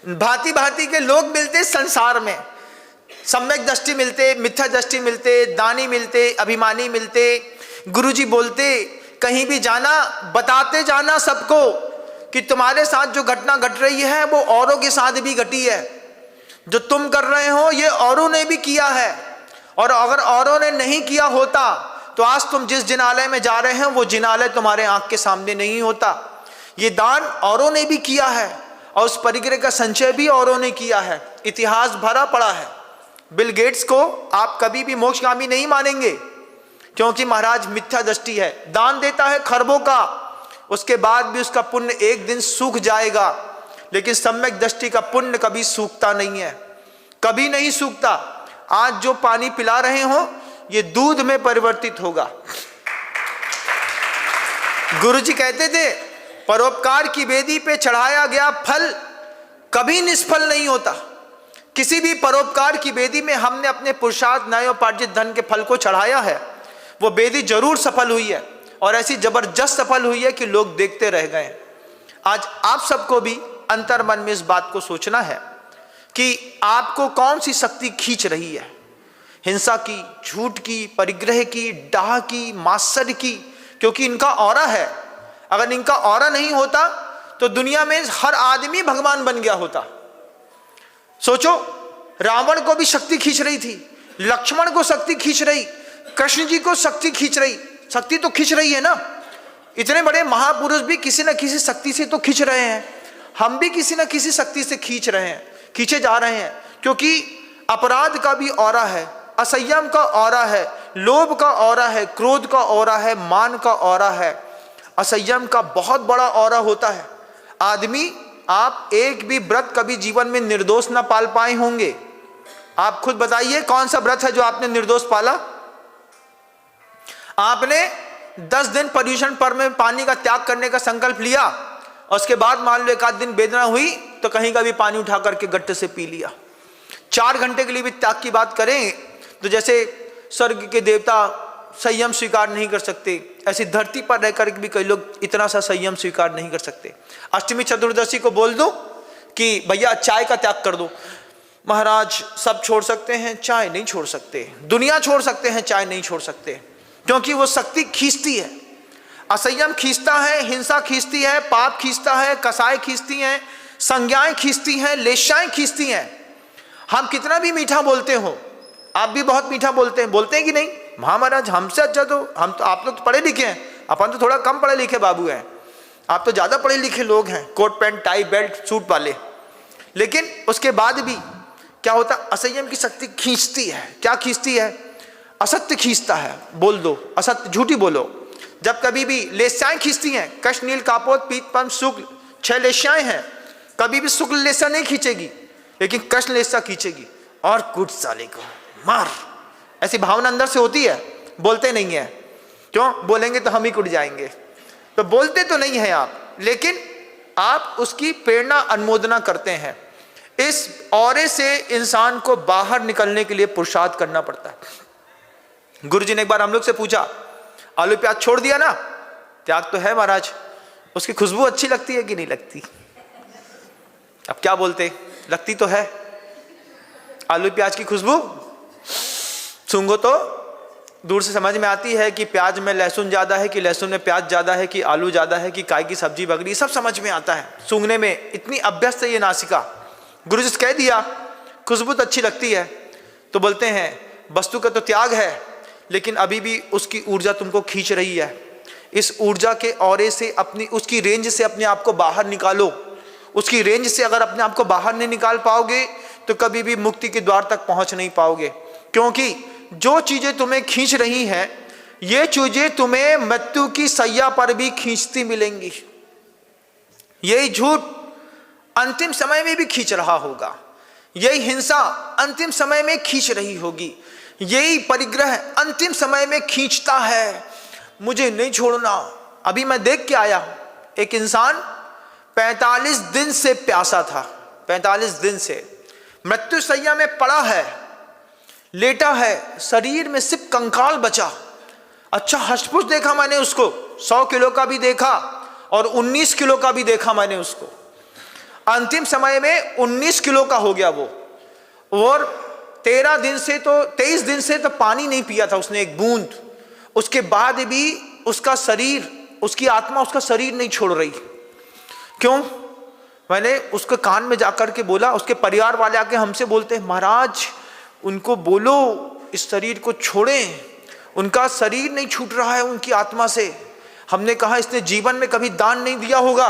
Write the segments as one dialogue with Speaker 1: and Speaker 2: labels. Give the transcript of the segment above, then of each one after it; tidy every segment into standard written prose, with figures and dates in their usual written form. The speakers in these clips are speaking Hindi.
Speaker 1: भांति भांति के लोग मिलते संसार में, सम्यक दृष्टि मिलते, मिथ्या दृष्टि मिलते, दानी मिलते, अभिमानी मिलते। गुरुजी बोलते कहीं भी जाना बताते जाना सबको कि तुम्हारे साथ जो घटना घट रही है वो औरों के साथ भी घटी है, जो तुम कर रहे हो ये औरों ने भी किया है, और अगर औरों ने नहीं किया होता तो आज तुम जिस जिनालय में जा रहे हैं वो जिनालय तुम्हारे आंख के सामने नहीं होता। ये दान औरों ने भी किया है और उस परिग्रह का संचय भी औरों ने किया है, इतिहास भरा पड़ा है। बिल गेट्स को आप कभी भी मोक्षगामी नहीं मानेंगे, क्योंकि महाराज मिथ्या दृष्टि है, दान देता है खरबों का, उसके बाद भी उसका पुण्य एक दिन सूख जाएगा, लेकिन सम्यक दृष्टि का पुण्य कभी सूखता नहीं है, कभी नहीं सूखता। आज जो पानी पिला रहे हो ये दूध में परिवर्तित होगा। गुरुजी कहते थे परोपकार की वेदी पे चढ़ाया गया फल कभी निष्फल नहीं होता। किसी भी परोपकार की वेदी में हमने अपने पुरुषार्थ न्यायोपार्जित धन के फल को चढ़ाया है, वो वेदी जरूर सफल हुई है, और ऐसी जबरदस्त सफल हुई है कि लोग देखते रह गए। आज आप सबको भी अंतर मन में इस बात को सोचना है कि आपको कौन सी शक्ति खींच रही है, हिंसा की, झूठ की, परिग्रह की, डाह की, मात्सर्य की, क्योंकि इनका ऑरा है। अगर इनका ऑरा नहीं होता तो दुनिया में हर आदमी भगवान बन गया होता। सोचो, रावण को भी शक्ति खींच रही थी, लक्ष्मण को शक्ति खींच रही, कृष्ण जी को शक्ति खींच रही, शक्ति तो खींच रही है ना। इतने बड़े महापुरुष भी किसी न किसी शक्ति से तो खींच रहे हैं, हम भी किसी न किसी शक्ति से खींच रहे हैं, खींचे जा रहे हैं, क्योंकि अपराध का भी ऑरा है, असंयम का ऑरा है, लोभ का ऑरा है, क्रोध का ऑरा है, मान का ऑरा है, असंयम का बहुत बड़ा ऑरा होता है। आदमी, आप एक भी व्रत कभी जीवन में निर्दोष ना पाल पाए होंगे। आप खुद बताइए कौन सा व्रत है जो आपने निर्दोष पाला। आपने 10 दिन पर्यूषण पर्व में पानी का त्याग करने का संकल्प लिया, और उसके बाद मान लो एक आध दिन वेदना हुई तो कहीं का भी पानी उठा करके गट्टे से पी लिया। 4 घंटे के लिए भी त्याग की बात करें तो जैसे स्वर्ग के देवता संयम स्वीकार नहीं कर सकते, ऐसी धरती पर रहकर भी कई लोग इतना सा संयम स्वीकार नहीं कर सकते। अष्टमी चतुर्दशी को बोल दो कि भैया चाय का त्याग कर दो, महाराज सब छोड़ सकते हैं, चाय नहीं छोड़ सकते, दुनिया छोड़ सकते हैं, चाय नहीं छोड़ सकते, क्योंकि वो शक्ति खींचती है। असंयम खींचता है, हिंसा खींचती है, पाप खींचता है, कसाई खींचती हैं, संज्ञाएं खींचती हैं, लेशाएं खींचती हैं। हम कितना भी मीठा बोलते हो, आप भी बहुत मीठा बोलते हैं कि नहीं? हाँ महाराज, हमसे अच्छा तो आप लोग तो पढ़े लिखे हैं, अपन तो थोड़ा कम पढ़े लिखे बाबू हैं, आप तो ज़्यादा पढ़े लिखे लोग हैं, coat pant tie belt suit वाले। लेकिन उसके बाद भी क्या होता, असंयम की शक्ति खींचती है। क्या खींचती है? असत्य खींचता है, बोल दो असत्य, झूठी बोलो। जब कभी भी लेस्याएं खींचती हैं, कष्ट नील कापोत पीत पम शुक्ल 6 लेस्याएं हैं, कभी भी शुक्ल लेस्या नहीं खींचेगी, लेकिन कष्ट लेस्या खींचेगी, और कुट साले को मार, ऐसी भावना अंदर से होती है। बोलते नहीं है, क्यों? बोलेंगे तो हम ही कुट जाएंगे, तो बोलते तो नहीं है आप, लेकिन आप उसकी प्रेरणा अनुमोदना करते हैं। इस औरे से इंसान को बाहर निकलने के लिए पुरुषार्थ करना पड़ता है। गुरुजी ने एक बार हम लोग से पूछा, आलू प्याज छोड़ दिया ना? त्याग तो है महाराज, उसकी खुशबू अच्छी लगती है कि नहीं लगती? अब क्या बोलते, लगती तो है। आलू प्याज की खुशबू सूंघो तो दूर से समझ में आती है कि प्याज में लहसुन ज़्यादा है, कि लहसुन में प्याज ज़्यादा है, कि आलू ज़्यादा है, कि काय की सब्जी बगड़ी, सब समझ में आता है सूंघने में, इतनी अभ्यस्त है ये नासिका। गुरु जी कह दिया खुशबू तो अच्छी लगती है, तो बोलते हैं वस्तु का तो त्याग है, लेकिन अभी भी उसकी ऊर्जा तुमको खींच रही है। इस ऊर्जा के औरे से अपनी, उसकी रेंज से अपने आप को बाहर निकालो। उसकी रेंज से अगर अपने आप को बाहर नहीं निकाल पाओगे तो कभी भी मुक्ति के द्वार तक पहुंच नहीं पाओगे, क्योंकि जो चीजें तुम्हें खींच रही हैं ये चीजें तुम्हें मृत्यु की सैया पर भी खींचती मिलेंगी। यही झूठ अंतिम समय में भी खींच रहा होगा, यही हिंसा अंतिम समय में खींच रही होगी, यही परिग्रह अंतिम समय में खींचता है, मुझे नहीं छोड़ना। अभी मैं देख के आया, एक इंसान 45 दिन से प्यासा था, 45 दिन से मृत्यु सैया में पड़ा है, लेटा है, शरीर में सिर्फ कंकाल बचा। अच्छा हष्टपुष्ट देखा मैंने उसको, 100 किलो का भी देखा और 19 किलो का भी देखा मैंने उसको। अंतिम समय में 19 किलो का हो गया वो, और 23 दिन से तो पानी नहीं पिया था उसने एक बूंद। उसके बाद भी उसका शरीर, उसकी आत्मा उसका शरीर नहीं छोड़ रही। क्यों? मैंने उसके कान में जाकर के बोला, उसके परिवार वाले आके हमसे बोलते हैं महाराज उनको बोलो इस शरीर को छोड़ें, उनका शरीर नहीं छूट रहा है उनकी आत्मा से। हमने कहा इसने जीवन में कभी दान नहीं दिया होगा,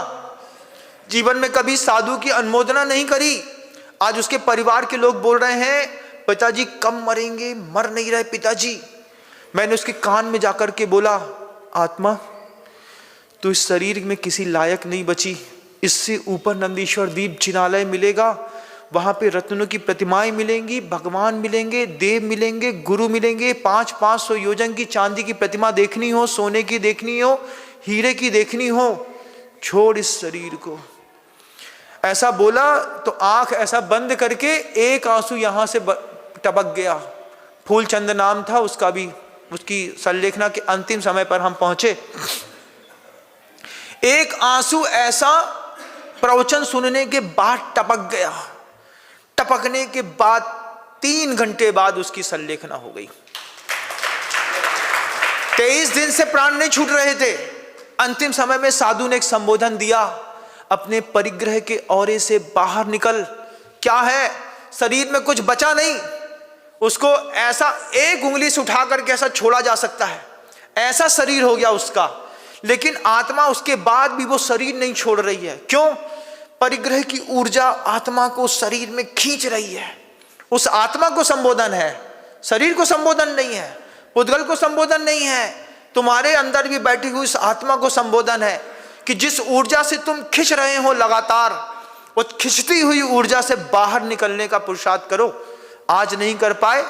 Speaker 1: जीवन में कभी साधु की अनुमोदना नहीं करी। आज उसके परिवार के लोग बोल रहे हैं पिताजी कब मरेंगे, मर नहीं रहे पिताजी। मैंने उसके कान में जाकर के बोला आत्मा तू इस शरीर में किसी लायक नहीं बची, इससे ऊपर नंदीश्वर दीप जिनालय मिलेगा, वहां पे रत्नों की प्रतिमाएं मिलेंगी, भगवान मिलेंगे, देव मिलेंगे, गुरु मिलेंगे। 500 योजन की चांदी की प्रतिमा देखनी हो, सोने की देखनी हो, हीरे की देखनी हो, छोड़ इस शरीर को। ऐसा बोला तो आंख ऐसा बंद करके एक आंसू यहां से टपक गया। फूलचंद नाम था उसका भी। उसकी संलेखना के अंतिम समय पर हम पहुंचे। एक आंसू ऐसा प्रवचन सुनने के बाद टपक गया। टपकने के बाद 3 घंटे बाद उसकी संलेखना हो गई। 23 दिन से प्राण नहीं छूट रहे थे। अंतिम समय में साधु ने एक संबोधन दिया, अपने परिग्रह के औरे से बाहर निकल। क्या है? शरीर में कुछ बचा नहीं, उसको ऐसा एक उंगली से उठा करके ऐसा छोड़ा जा सकता है, ऐसा शरीर हो गया उसका। लेकिन आत्मा उसके बाद भी वो शरीर नहीं छोड़ रही है। क्यों? परिग्रह की ऊर्जा आत्मा को शरीर में खींच रही है। उस आत्मा को संबोधन है, शरीर को संबोधन नहीं है, पुद्गल को संबोधन नहीं है। तुम्हारे अंदर भी बैठी हुई उस आत्मा को संबोधन है कि जिस ऊर्जा से तुम खिंच रहे हो लगातार, वो खिंचती हुई ऊर्जा से बाहर निकलने का पुरुषार्थ करो। आज नहीं कर पाए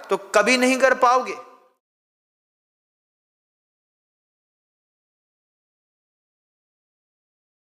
Speaker 1: तो कभी नहीं कर पाओगे।